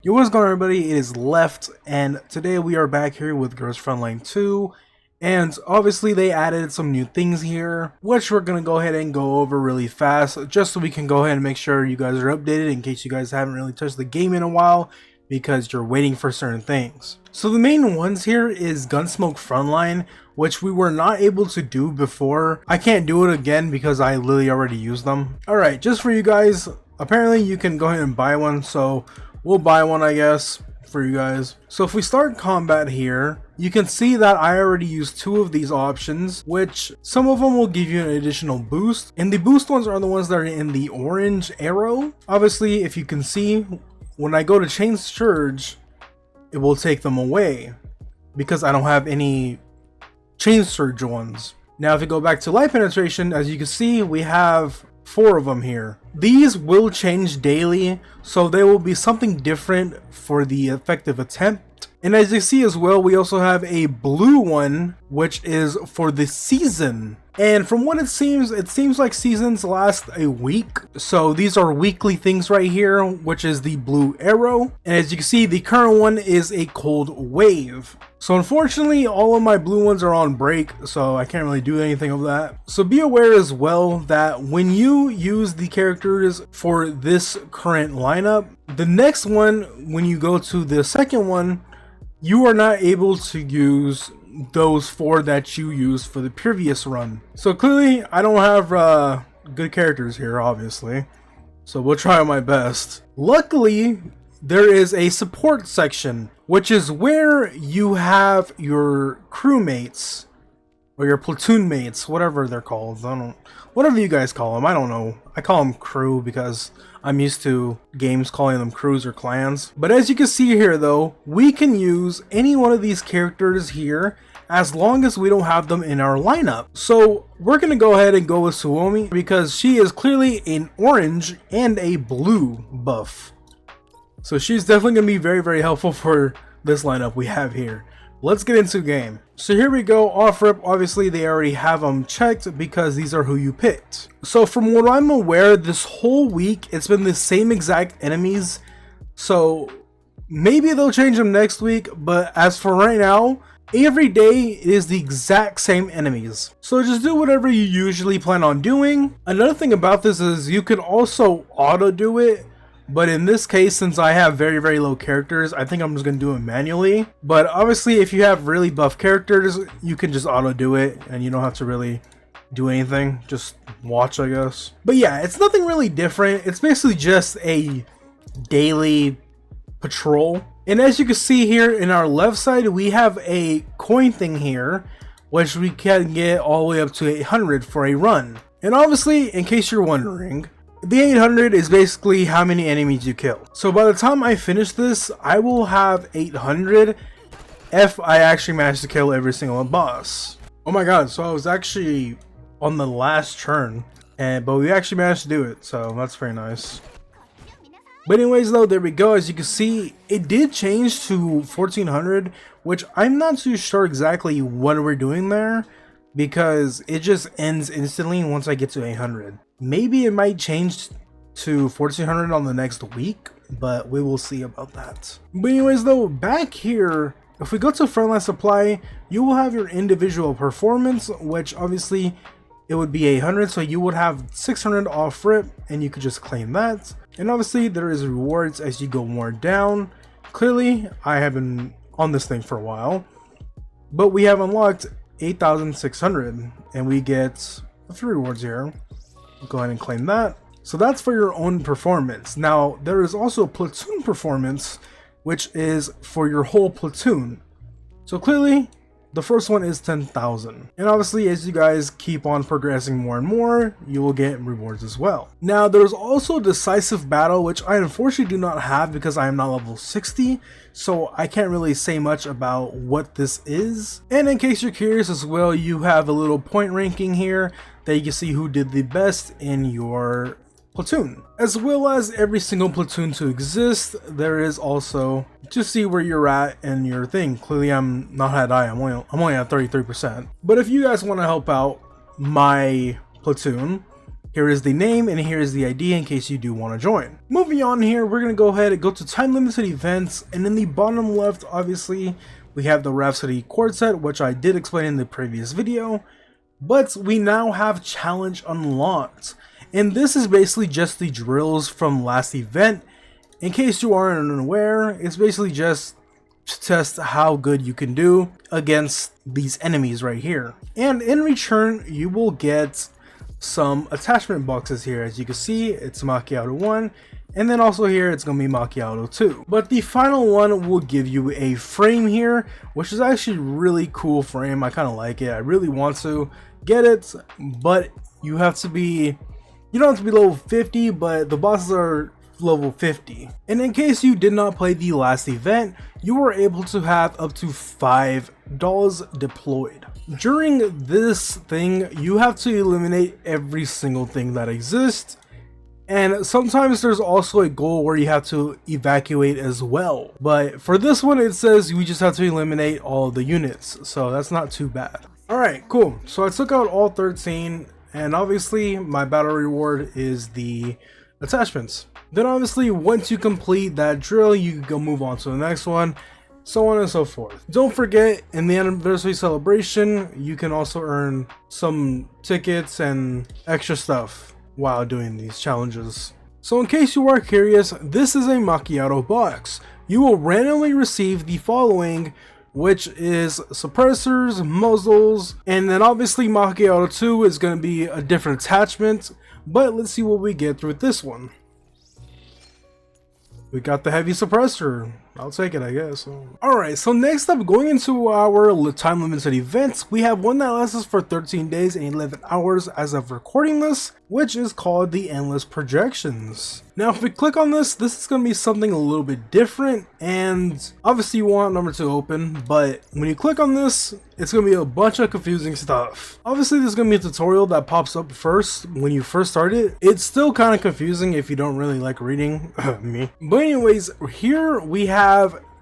Yo, what's going on, everybody? It is Left, and today we are back here with Frontline 2, and obviously they added some new things here, which we're going to go ahead and go over really fast, just so we can go ahead and make sure you guys are updated in case you guys haven't really touched the game in a while, because you're waiting for certain things. So the main ones here is Gunsmoke Frontline, which we were not able to do before. I can't do it again because I literally already used them. Alright, just for you guys, apparently you can go ahead and buy one, so we'll buy one, I guess, for you guys. So if we start combat here, you can see that I already used two of these options, which some of them will give you an additional boost. And the boost ones are the ones that are in the orange arrow. Obviously, if you can see, when I go to chain surge, it will take them away because I don't have any chain surge ones. Now, if you go back to light penetration, as you can see, we have 4 of them here. These will change daily, so there will be something different for the effective attempt. And as you see as well, we also have a blue one, which is for the season. And from what it seems like seasons last a week. So these are weekly things right here, which is the blue arrow. And as you can see, the current one is a cold wave. So unfortunately, all of my blue ones are on break, so I can't really do anything of that. So be aware as well that when you use the characters for this current lineup, the next one, when you go to the second one, you are not able to use those 4 that you used for the previous run. So clearly, I don't have good characters here, obviously. So we'll try my best. Luckily, there is a support section, which is where you have your crewmates or your platoon mates, whatever they're called. Whatever you guys call them, I don't know. I call them crew because I'm used to games calling them crews or clans. But as you can see here though, we can use any one of these characters here as long as we don't have them in our lineup. So we're gonna go ahead and go with Suomi because she is clearly an orange and a blue buff. So she's definitely gonna be very, very helpful for this lineup we have here. Let's get into game. So here we go, off rip. Obviously they already have them checked because these are who you picked. So from what I'm aware, this whole week it's been the same exact enemies. So maybe they'll change them next week, but as for right now, every day it is the exact same enemies. So just do whatever you usually plan on doing. Another thing about this is you can also auto do it. But in this case, since I have very, very low characters, I think I'm just going to do it manually. But obviously, if you have really buff characters, you can just auto do it and you don't have to really do anything. Just watch, I guess. But yeah, it's nothing really different. It's basically just a daily patrol. And as you can see here in our left side, we have a coin thing here, which we can get all the way up to 800 for a run. And obviously, in case you're wondering, the 800 is basically how many enemies you kill. So by the time I finish this, I will have 800 if I actually manage to kill every single boss. Oh my god, so I was actually on the last turn, but we actually managed to do it, so that's very nice. But anyways though, there we go. As you can see, it did change to 1400, which I'm not too sure exactly what we're doing there, because it just ends instantly once I get to 800. Maybe it might change to 1400 on the next week, but we will see about that. But anyways though, back here, if we go to Frontline Supply, you will have your individual performance, which obviously it would be 800, so you would have 600 off rip, and you could just claim that. And obviously there is rewards as you go more down. Clearly, I have been on this thing for a while, but we have unlocked 8,600, and we get a few rewards here. Go ahead and claim that. So that's for your own performance. Now there is also platoon performance, which is for your whole platoon. So clearly the first one is 10,000, and obviously as you guys keep on progressing more and more, you will get rewards as well. Now there's also decisive battle, which I unfortunately do not have because I am not level 60, so I can't really say much about what this is. And in case you're curious as well, you have a little point ranking here that you can see who did the best in your platoon, as well as every single platoon to exist. There is also to see where you're at in your thing. Clearly I'm not at I, I'm only at 33%. But if you guys want to help out my platoon, Here is the name and here is the ID in case you do want to join. Moving on here, we're going to go ahead and go to time limited events, and in the bottom left, obviously, we have the Rhapsody Quartet, which I did explain in the previous video, but we now have challenge unlocked. And this is basically just the drills from last event. In case you aren't unaware, it's basically just to test how good you can do against these enemies right here. And in return, you will get some attachment boxes here. As you can see, it's Macchiato 1, and then also here it's gonna be Macchiato 2. But the final one will give you a frame here, which is actually really cool frame. I kind of like it. I really want to get it, but you don't have to be level 50, but the bosses are level 50. And in case you did not play the last event, you were able to have up to 5 dolls deployed. During this thing, you have to eliminate every single thing that exists, and sometimes there's also a goal where you have to evacuate as well. But for this one, it says we just have to eliminate all the units, so that's not too bad. Alright, cool. So I took out all 13, and obviously my battle reward is the attachments. Then obviously once you complete that drill, you can go move on to the next one, so on and so forth. Don't forget, in the anniversary celebration, you can also earn some tickets and extra stuff while doing these challenges. So in case you are curious, this is a Macchiato box. You will randomly receive the following, which is suppressors, muzzles, and then obviously Macchiato 2 is going to be a different attachment, but let's see what we get with this one. We got the heavy suppressor. I'll take it, I guess. Alright, so next up, going into our time limited events, we have one that lasts us for 13 days and 11 hours as of recording this, which is called the Endless Projections. Now, if we click on this is going to be something a little bit different, and obviously you want number 2 open, but when you click on this, it's going to be a bunch of confusing stuff. Obviously, there's going to be a tutorial that pops up first when you first start it. It's still kind of confusing if you don't really like reading, me. But anyways, here we have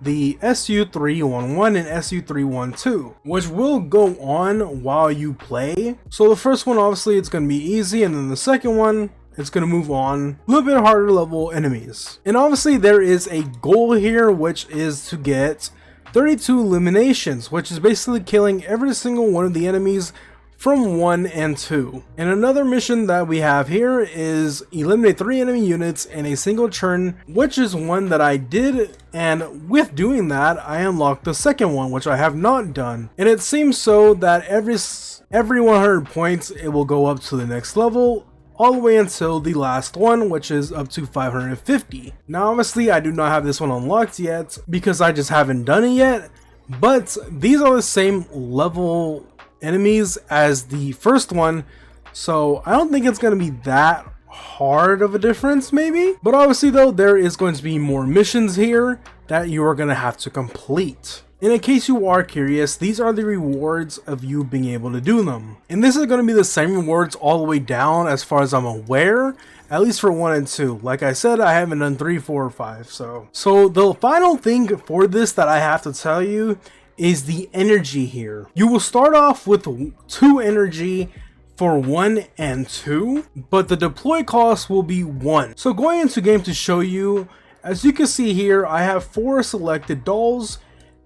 the SU311 and SU312, which will go on while you play. So the first one, obviously, it's going to be easy, and then the second one, it's going to move on a little bit harder level enemies. And obviously there is a goal here, which is to get 32 eliminations, which is basically killing every single one of the enemies from 1 and 2. And another mission that we have here is eliminate 3 enemy units in a single turn, which is one that I did, and with doing that I unlocked the second one, which I have not done. And it seems so that every 100 points it will go up to the next level, all the way until the last one, which is up to 550. Now obviously I do not have this one unlocked yet because I just haven't done it yet, but these are the same level enemies as the first one, so I don't think it's going to be that hard of a difference maybe. But obviously though, there is going to be more missions here that you are going to have to complete. And in case you are curious, these are the rewards of you being able to do them. And this is going to be the same rewards all the way down as far as I'm aware, at least for 1 and 2. Like I said, I haven't done 3, 4, or 5. So the final thing for this that I have to tell you is the energy here. You will start off with 2 energy for 1 and 2, but the deploy cost will be 1. So going into game to show you, as you can see here, I have 4 selected dolls,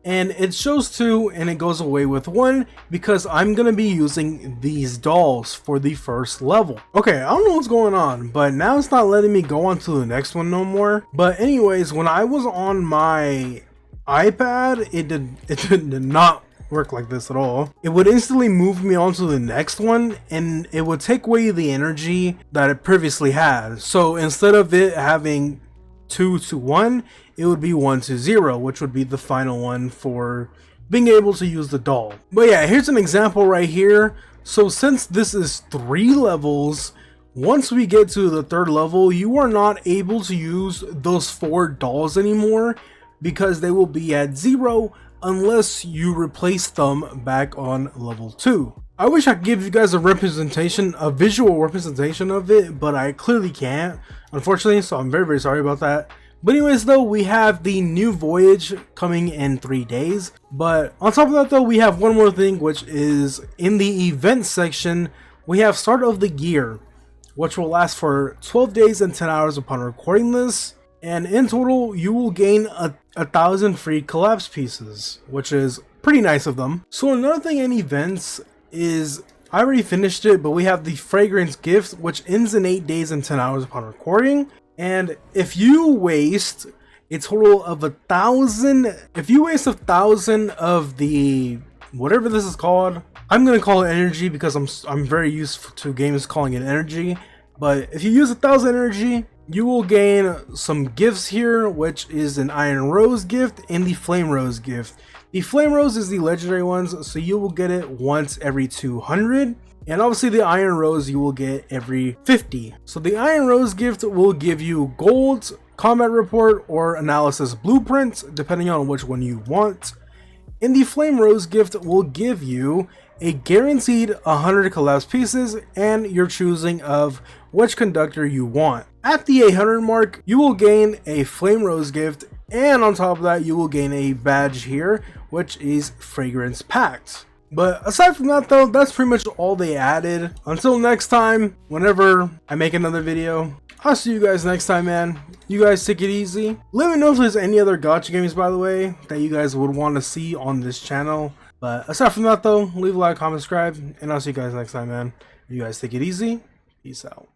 and it shows 2 and it goes away with 1 because I'm gonna be using these dolls for the first level. Okay, I don't know what's going on, but now it's not letting me go on to the next one no more. But anyways, when I was on my iPad, it did not work like this at all. It would instantly move me on to the next one, and it would take away the energy that it previously had. So instead of it having 2 to 1, it would be 1 to 0, which would be the final one for being able to use the doll. But yeah, here's an example right here. So since this is 3 levels, once we get to the 3rd level, you are not able to use those 4 dolls anymore because they will be at 0 unless you replace them back on level 2. I wish I could give you guys a visual representation of it, but I clearly can't, unfortunately, so I'm very, very sorry about that. But anyways though, we have the new voyage coming in 3 days. But on top of that though, we have one more thing, which is in the event section, we have start of the year. which will last for 12 days and 10 hours upon recording this. And in total, you will gain a 1,000 free collapse pieces, which is pretty nice of them. So another thing in events is, I already finished it, but we have the fragrance gift, which ends in 8 days and 10 hours upon recording. And if you waste a total of 1,000, if you waste 1,000 of the, whatever this is called, I'm gonna call it energy because I'm very used to games calling it energy. But if you use 1,000 energy, you will gain some gifts here, which is an Iron Rose gift and the Flame Rose gift. The Flame Rose is the legendary ones, so you will get it once every 200. And obviously the Iron Rose you will get every 50. So the Iron Rose gift will give you gold, combat report, or analysis blueprints, depending on which one you want. And the Flame Rose gift will give you a guaranteed 100 collapse pieces and your choosing of which conductor you want. At the 800 mark, you will gain a Flame Rose gift, and on top of that, you will gain a badge here, which is Fragrance Pact. But aside from that though, that's pretty much all they added. Until next time, whenever I make another video, I'll see you guys next time, man. You guys take it easy. Let me know if there's any other gacha games, by the way, that you guys would want to see on this channel. But aside from that though, leave a like, comment, subscribe, and I'll see you guys next time, man. You guys take it easy. Peace out.